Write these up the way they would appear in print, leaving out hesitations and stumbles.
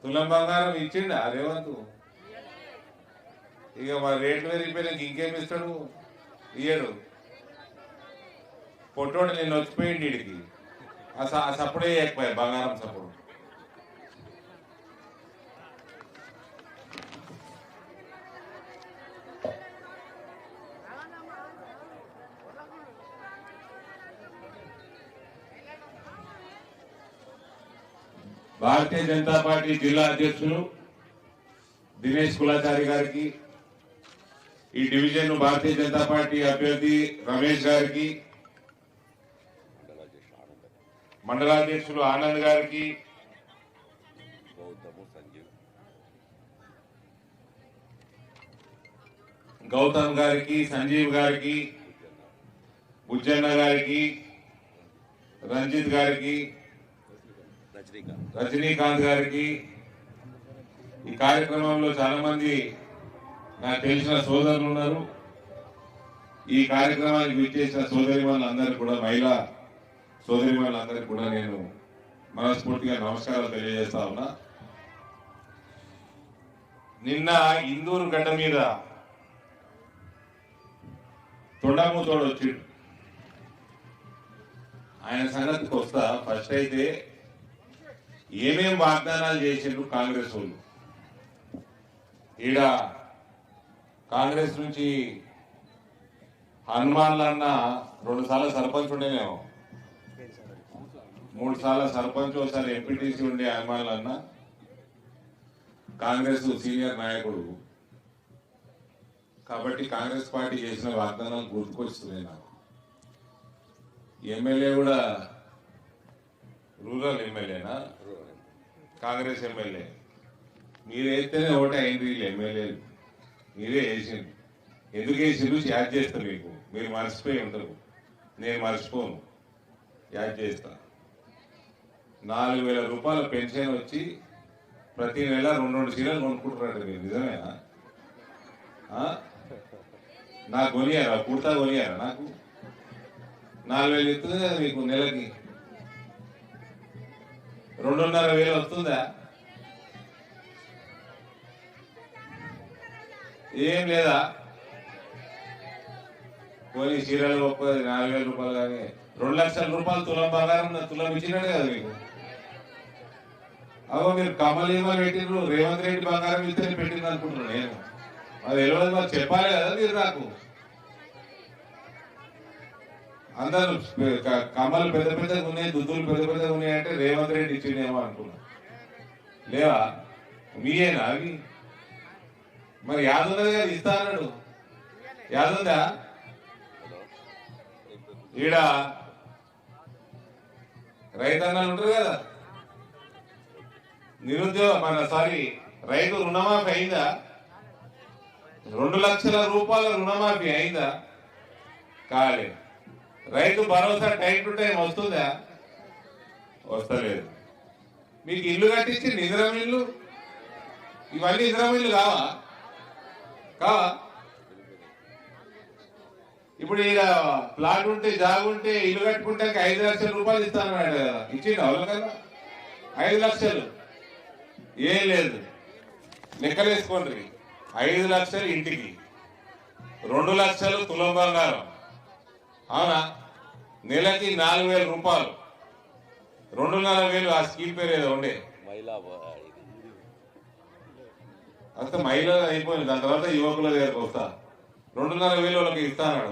తులం బంగారం ఇచ్చిండా రేవంత్? ఇక మా రేట్లు పెరిగిపోయినాక ఇంకేం ఇస్తాడు? ఇయ్యడు. పొట్టోడు నేను వచ్చిపోయింది వీడికి ఆ సప్పుడే ఎక్కువ బంగారం సప్పుడు. భారతీయ జనతా పార్టీ జిల్లా అధ్యక్షులు దినేష్ కులాచారి గారికి, ఈ డివిజన్ భారతీయ జనతా పార్టీ అభ్యర్థి రమేష్ గారికి, మండలాధ్యక్షులు ఆనంద్ గారికి, గౌతమ్ గారికి, సంజీవ్ గారికి, బుజ్జన్న గారికి, రంజిత్ గారికి, రజనీకాంత్ గారికి, ఈ కార్యక్రమంలో చాలా మంది నాకు తెలిసిన సోదరులు ఉన్నారు. ఈ కార్యక్రమానికి విచ్చేసిన సోదరిమణులందరికీ కూడా, మహిళా సోదరిమణులందరికీ కూడా నేను మనస్ఫూర్తిగా నమస్కారాలు తెలియజేస్తా ఉన్నా. నిన్న ఇందూరు గడ్డ మీద తొండమూతోడు వచ్చిండు. ఆయన సంగతికి వస్తా. ఫస్ట్ అయితే ఏమేం వాగ్దానాలు చేసిండ్రు కాంగ్రెస్ వాళ్ళు. ఈడ కాంగ్రెస్ నుంచి హనుమాన్లన్న 2 సార్లు సర్పంచ్ ఉండేనేమో, 3 సార్లు సర్పంచ్, ఒకసారి ఎంపీటీసీ ఉండే హనుమాన్లన్న కాంగ్రెస్ సీనియర్ నాయకుడు కాబట్టి కాంగ్రెస్ పార్టీ చేసిన వాగ్దానాలు గుర్తుకొస్తున్నాయి నాకు. ఎమ్మెల్యే కూడా రూరల్ ఎమ్మెల్యేనా, కాంగ్రెస్ ఎమ్మెల్యే? మీరు వేస్తేనే ఒకటే అయింది. వీళ్ళు ఎమ్మెల్యేలు మీరే వేసిండు. ఎందుకు వేసిండు యాడ్ చేస్తారు. మీకు మీరు మర్చిపోయి ఉంటారు, నేను మర్చిపోను, యాడ్ చేస్తా. 4,000 రూపాయల పెన్షన్ వచ్చి ప్రతి నెల 2 చీరలు కొనుక్కుంటున్నాడు. మీరు నిజమేనా? నాకు కొనియారా? కుర్తా కొనియారా? నాకు 4,000 ఇస్తుంది కదా మీకు నెలకి. 2,500 వస్తుందా? ఏం లేదా? పోనీ చీరలు గొప్ప 4,000 రూపాయలు కానీ 2 లక్షల రూపాయలు తులం బంగారం తులం ఇచ్చినాడు కదా మీకు. అవో మీరు కమలీమలు పెట్టిండ్రు, రేవంత్ రెడ్డి బంగారం ఇస్తే పెట్టింది అనుకుంటున్నాను నేను. అది తెలియదు, మరి చెప్పాలి కదా మీరు నాకు. అందరూ కమ్మలు పెద్ద పెద్దగా ఉన్నాయి, దుద్దులు పెద్ద పెద్దగా ఉన్నాయి అంటే రేవంత్ రెడ్డి ఇచ్చిండేమో అనుకున్నా. లేవా? మీయేనా అవి? మరి యాదున్నది కదా, ఇస్తా అన్నాడు. యాదుందా? ఈడ రైతన్నలు ఉంటారు కదా, రైతు రుణమాఫీ అయిందా? 2 లక్షల రూపాయల రుణమాఫీ అయిందా? కాలే. Rythu Bharosa time to time వస్తుందా? వస్తలేదు. మీకు ఇల్లు కట్టించి ఇందిరమ్మ ఇల్లు, ఇవన్నీ ఇందిరమ్మ ఇల్లు కావా? ఇప్పుడు ఇక ప్లాట్ ఉంటే జాగ్ ఉంటే ఇల్లు కట్టుకుంటే 5 లక్షల రూపాయలు ఇస్తాను కదా, ఇచ్చిండు అవును కదా? 5 లక్షలు ఏం లేదు, లెక్కలేసుకోండి. 5 లక్షలు ఇంటికి, 2 లక్షలు తులం బంగారం, అవునా? నెలకి 4,000 రూపాయలు, 2,500 ఆ స్కీమ్ పేరు ఏదో ఉండే. అంత మహిళలు అయిపోయింది. దాని తర్వాత యువకుల దగ్గరకు వస్తా. 2,500 వాళ్ళకి ఇస్తాను.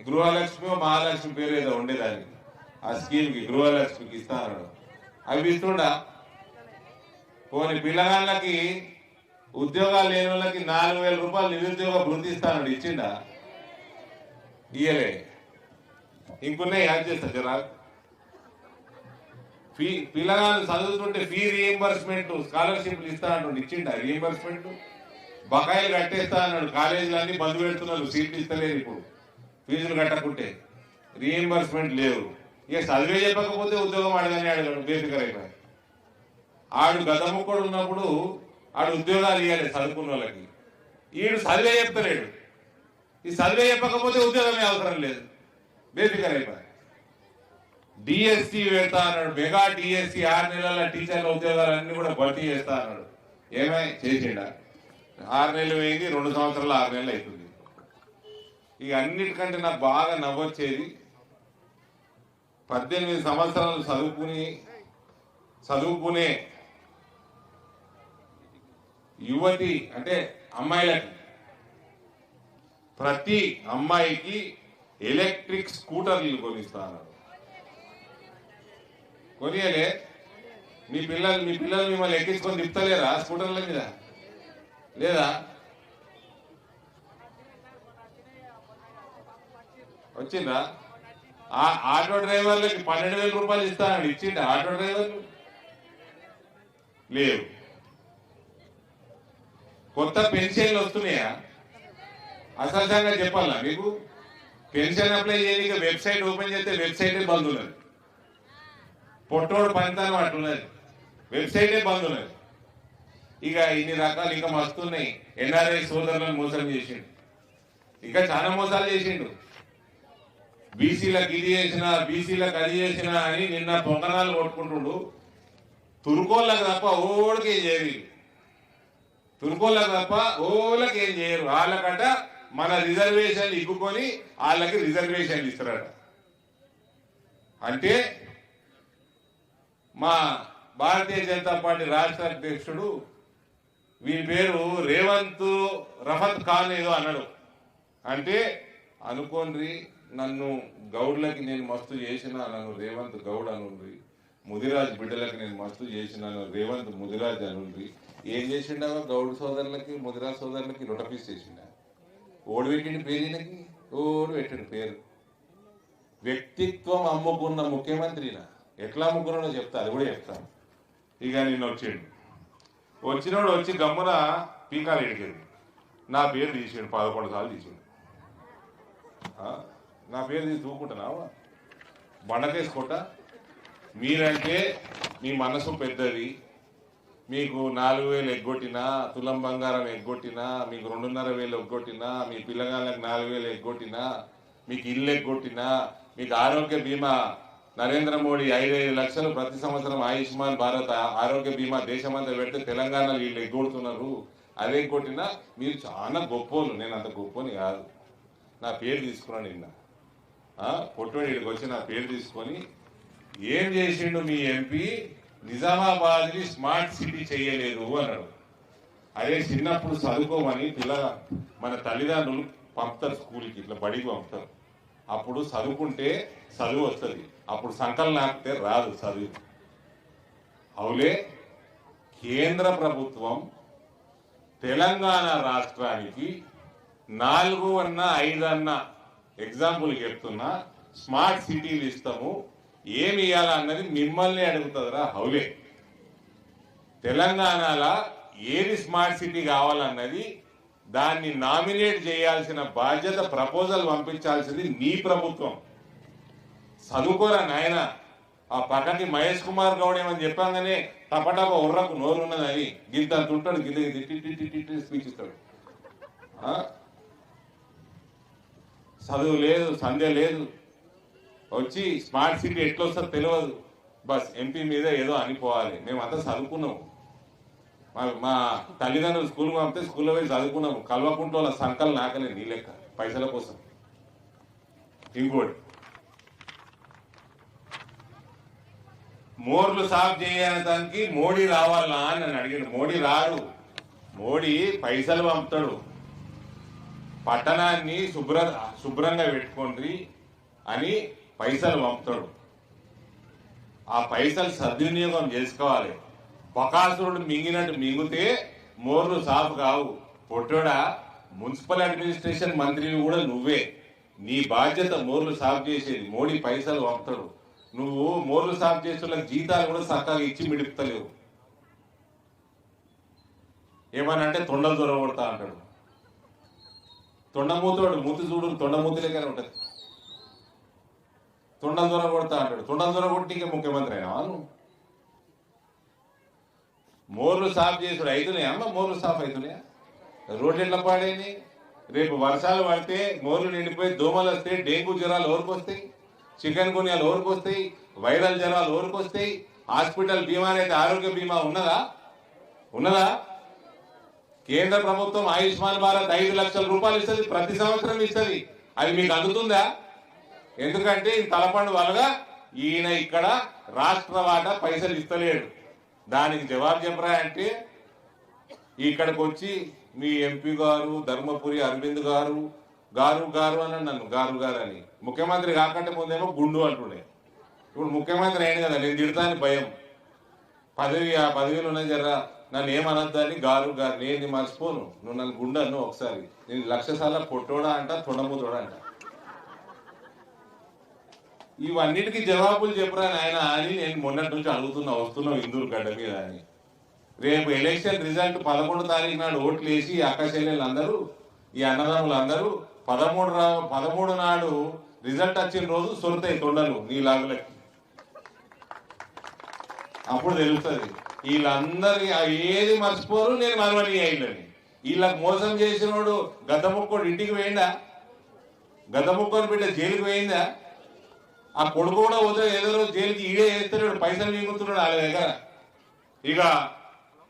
గృహలక్ష్మి మహాలక్ష్మి పేరు ఏదో ఉండేదానికి, ఆ స్కీమ్ కి గృహలక్ష్మికి ఇస్తాను. అవి ఇస్తుండా? పోనీ పిల్లగాళ్ళకి ఉద్యోగాలు లేని వాళ్ళకి 4,000 రూపాయలు నిరుద్యోగ భృతి ఇస్తాను. ఇచ్చిండా? ఇయ్యలే. ఇంకొన్నాయి యాడ్ చేస్తా జరా. పిల్లగాళ్ళు చదువుతుంటే ఫీ రీఎంబర్స్మెంట్ స్కాలర్షిప్లు ఇస్తా అంటుండే. ఇచ్చిండా రీఎంబర్స్మెంట్? బకాయిలు కట్టేస్తా అన్నాడు. కాలేజీలన్నీ బంద్ పెడుతున్నారు, సీట్లు ఇస్తలేదు. ఇప్పుడు ఫీజులు కట్టకుంటే రీఎంబర్స్మెంట్ లేవు. ఇక చదివే చెప్పకపోతే ఉద్యోగం ఆడదని అడిగాడు. బేసికర్ అయిపోయి ఆడు గదముక్కడు ఉన్నప్పుడు ఆడు ఉద్యోగాలు ఇవ్వాలి చదువుకున్న వాళ్ళకి. ఈడు చదివే చెప్తలేడు. ఈ చదివే చెప్పకపోతే ఉద్యోగమే అవసరం లేదు, బేసికర్ అయిపోయి. డిఎస్సి పెడతా అన్నాడు, మెగా డిఎస్సి 6 నెలల టీచర్ల ఉద్యోగాలన్నీ కూడా భర్తీ చేస్తా అన్నాడు. ఏమై చేసిండా? 6 నెలలు అయింది, 2 సంవత్సరాలు 6 నెలలు అవుతుంది. ఇక అన్నిటికంటే నాకు బాగా నవ్వొచ్చేది, 18 సంవత్సరాలు చదువుకునే యువతి అంటే అమ్మాయిలకి, ప్రతి అమ్మాయికి ఎలక్ట్రిక్ స్కూటర్లు కొనిస్తాను. కొనియలే? మీ పిల్లలు మిమ్మల్ని ఎక్కించుకొని తిప్పుతలేరా స్కూటర్ల మీద? లేదా? వచ్చిందా? ఆటో డ్రైవర్లకి 12,000 రూపాయలు ఇస్తానని ఇచ్చిండ ఆటో డ్రైవర్లు? లేవు. కొత్త పెన్షన్లు వస్తున్నాయా? అసలు సంగతి చెప్పాలా మీకు? పెన్షన్ అప్లై చేయడానికి వెబ్సైట్ ఓపెన్ చేస్తే వెబ్సైటే బంద్ ఉన్నది. పొట్టోడు పనితనం అట్టున్నది, వెబ్సైటే బంద్ ఉన్నది. ఇక ఇన్ని రకాలు ఇంకా మస్తున్నాయి. ఎన్ఆర్ఐ సోదరులను మోసం చేసిండు, ఇంకా చాలా మోసాలు చేసిండు. బీసీలకు ఇది చేసినా, బీసీలకు అది చేసినా అని నిన్న పొంగనాలు కొట్టుకుంటుండు. తురుకోళ్ళకు తప్ప ఓడికి ఏం చేయరు, తురుకోళ్ళకు తప్ప ఓళ్ళకి ఏం చేయరు. వాళ్ళకట మన రిజర్వేషన్లు ఇక్కుకొని వాళ్ళకి రిజర్వేషన్లు ఇస్తారట. అంటే మా భారతీయ జనతా పార్టీ రాష్ట్ర అధ్యక్షుడు, వీని పేరు రేవంత్ రఫత్ ఖాన్ ఏదో అన్నాడు. అంటే అనుకోండి, నన్ను గౌడ్లకి నేను మస్తు చేసిన, నన్ను రేవంత్ గౌడ్ అనుండ్రి. ముదిరాజ్ బిడ్డలకి నేను మస్తు చేసిన, రేవంత్ ముదిరాజ్ అనుండ్రి. ఏం చేసిండవా గౌడ్ సోదరులకి, ముదిరాజ్ సోదరులకి? రొటపీస్ చేసిండ. ఓడి పెట్టిండి పేరుకి, ఓడి పెట్టిండు పేరు. వ్యక్తిత్వం అమ్ముకున్న ముఖ్యమంత్రినా? ఎట్లా అమ్ముకున్నాడో చెప్తా, అది కూడా చెప్తాను. ఇక నిన్న వచ్చినోడు వచ్చి గమ్మున పీకాలు ఎడికేది. నా పేరు తీసాడు, 11 సార్లు తీసాడు. నా పేరు తీసి తూకుంటున్నావా? బండకేసుకుంట. మీరంటే మీ మనసు పెద్దది, మీకు 4,000 ఎగ్గొట్టినా, తులం బంగారం ఎగ్గొట్టినా, మీకు 2,500 ఎగ్గొట్టినా, మీ పిల్లగాళ్ళకి 4,000 ఎగ్గొట్టినా, మీకు ఇల్లు ఎగ్గొట్టినా, మీకు ఆరోగ్య బీమా నరేంద్ర మోడీ 5 లక్షలు ప్రతి సంవత్సరం ఆయుష్మాన్ భారత్ ఆరోగ్య బీమా దేశమంతా పెడితే తెలంగాణలో వీళ్ళు ఎగ్గొడుతున్నారు. అదే కొట్టినా మీరు చాలా గొప్పోళ్ళు. నేను అంత గొప్పని కాదు. నా పేరు తీసుకున్నాను నిన్న. పొట్టుబడి ఇక్కడికి వచ్చి నా పేరు తీసుకొని, ఏం చేసిండు మీ ఎంపీ? నిజామాబాద్ని స్మార్ట్ సిటీ చేయలేదు అన్నాడు. అదే చిన్నప్పుడు చదువుకోమని మన తల్లిదండ్రులు పంపుతారు స్కూల్కి, ఇట్లా బడికి పంపుతారు. అప్పుడు చదువుకుంటే చదువు వస్తుంది, అప్పుడు సంకలనం ఆపితే రాదు చదువు. అవులే, కేంద్ర ప్రభుత్వం తెలంగాణ రాష్ట్రానికి 4 అన్నా 5 అన్నా ఎగ్జాంపుల్ చెప్తున్నా స్మార్ట్ సిటీలు ఇస్తాము, ఏమి ఇవ్వాలన్నది మిమ్మల్ని అడుగుతుందిరా. హౌలే, తెలంగాణలో ఏది స్మార్ట్ సిటీ కావాలన్నది దాన్ని నామినేట్ చేయాల్సిన బాధ్యత, ప్రపోజల్ పంపించాల్సింది నీ ప్రభుత్వం. చదువుకోరా నాయన. ఆ పక్కకి మహేష్ కుమార్ గౌడ్ ఏమని చెప్పాగానే టపటప ఉర్రకు నోరు ఉన్నదని గింత తుంటాడు, గింత స్పీచ్ ఇస్తాడు. చదువు లేదు, సంధ్య లేదు. వచ్చి స్మార్ట్ సిటీ ఎట్లా వస్తుందో తెలియదు, బస్ ఎంపీ మీద ఏదో అనిపోవాలి. మేమంతా చదువుకున్నాము, మా తల్లిదండ్రులు స్కూల్కి పంపితే స్కూల్లో పోయి చదువుకున్నాము. కల్వకుంట్లో సంకలు నాకలే నీ లెక్క పైసల కోసం. ఇంకోటి, మోర్లు సాఫ్ చేయడానికి మోడీ రావాలా అని నన్ను అడిగాడు. మోడీ రాడు, మోడీ పైసలు పంపుతాడు. పట్టణాన్ని శుభ్రంగా పెట్టుకోండి అని పైసలు పంపుతాడు. ఆ పైసలు సద్వినియోగం చేసుకోవాలి. బకాసురుడు మింగినట్టు మింగితే మోర్లు సాఫ్ కావు. పొట్టోడా, మున్సిపల్ అడ్మినిస్ట్రేషన్ మంత్రిని కూడా నువ్వే. నీ బాధ్యత మోర్లు సాఫ్ చేసేది. మోడీ పైసలు పంపుతాడు, నువ్వు మోర్లు సాఫ్ చేసే జీతాలు కూడా చక్కగా ఇచ్చి మిడుపుతలేవు. ఏమనంటే తొండలు దొరకొడతా అంటాడు. తొండమూతోడు, మూతి చూడు తొండమూతి లెక్కనే ఉంటుంది. తొండలు దొరకొడతా అంటాడు. తొండలు దొరకొట్టి ముఖ్యమంత్రి అయినా నువ్వు? మోర్లు సాఫ్ చేసుడు అవుతున్నాయా అమ్మ? మోర్లు సాఫ్ అవుతున్నాయా? రోడ్లు ఎట్లా పాడైంది? రేపు వర్షాలు పడితే మోర్లు నిండిపోయి దోమలు వస్తే డెంగ్యూ జ్వరాలు ఎవరికి వస్తాయి? చికెన్ గున్యాలు ఎవరికి వస్తాయి, వైరల్ జ్వరాలు ఎవరికి వస్తాయి, హాస్పిటల్ బీమా అనేది ఆరోగ్య బీమా ఉన్నదా? కేంద్ర ప్రభుత్వం ఆయుష్మాన్ భారత్ 5 లక్షల రూపాయలు ఇస్తుంది, ప్రతి సంవత్సరం ఇస్తుంది. అది మీకు అందుతుందా? ఎందుకంటే ఈ తలపండు వల్లగా ఈయన ఇక్కడ రాష్ట్ర వాటా పైసలు ఇస్తలేడు. దానికి జవాబు చెప్పరా అంటే ఇక్కడికి వచ్చి మీ ఎంపీ గారు ధర్మపురి అరవింద్ గారు గారు అని నన్ను గారు అని, ముఖ్యమంత్రి కాకంటే ముందేమో గుండు అంటుండే, ఇప్పుడు ముఖ్యమంత్రి అయిన కదా నేను తిడతాను భయం. ఆ పదవిలో ఉన్నాయి జర్రా నన్ను ఏమనద్దని గారు నేను మర్చిపోను, నువ్వు నన్ను గుండను ఒకసారి నేను 1,00,000 సార్లు పొట్టోడా అంట తొండముతోడా అంట. ఇవన్నిటికీ జవాబులు చెప్పరా నాయన అని నేను మొన్నటి నుంచి వస్తున్నాం ఇందూరు గడ్డ మీద అని. రేపు ఎలక్షన్ రిజల్ట్ 11 తారీఖు నాడు ఓట్లు వేసి అక్క చెల్లెళ్ళందరూ ఈ అన్నదమ్ములందరూ 13 నాడు రిజల్ట్ వచ్చిన రోజు సొరుతాయి తొండలు నీ లాగులకి. అప్పుడు తెలుస్తుంది వీళ్ళందరి ఏది మర్చిపోరు, నేను మనవని అయిందని. వీళ్ళకి మోసం చేసినోడు గద్దముక్కోడు ఇంటికి పోయిందా? గద్దముక్కోని బిడ్డ జైలుకి పోయిందా? ఆ కొడుకు కూడా పోతే ఏదో రోజు జైలుకి ఈడే వేస్తున్నాడు, పైసలు మిగులుతున్నాడు వాళ్ళ దగ్గర. ఇక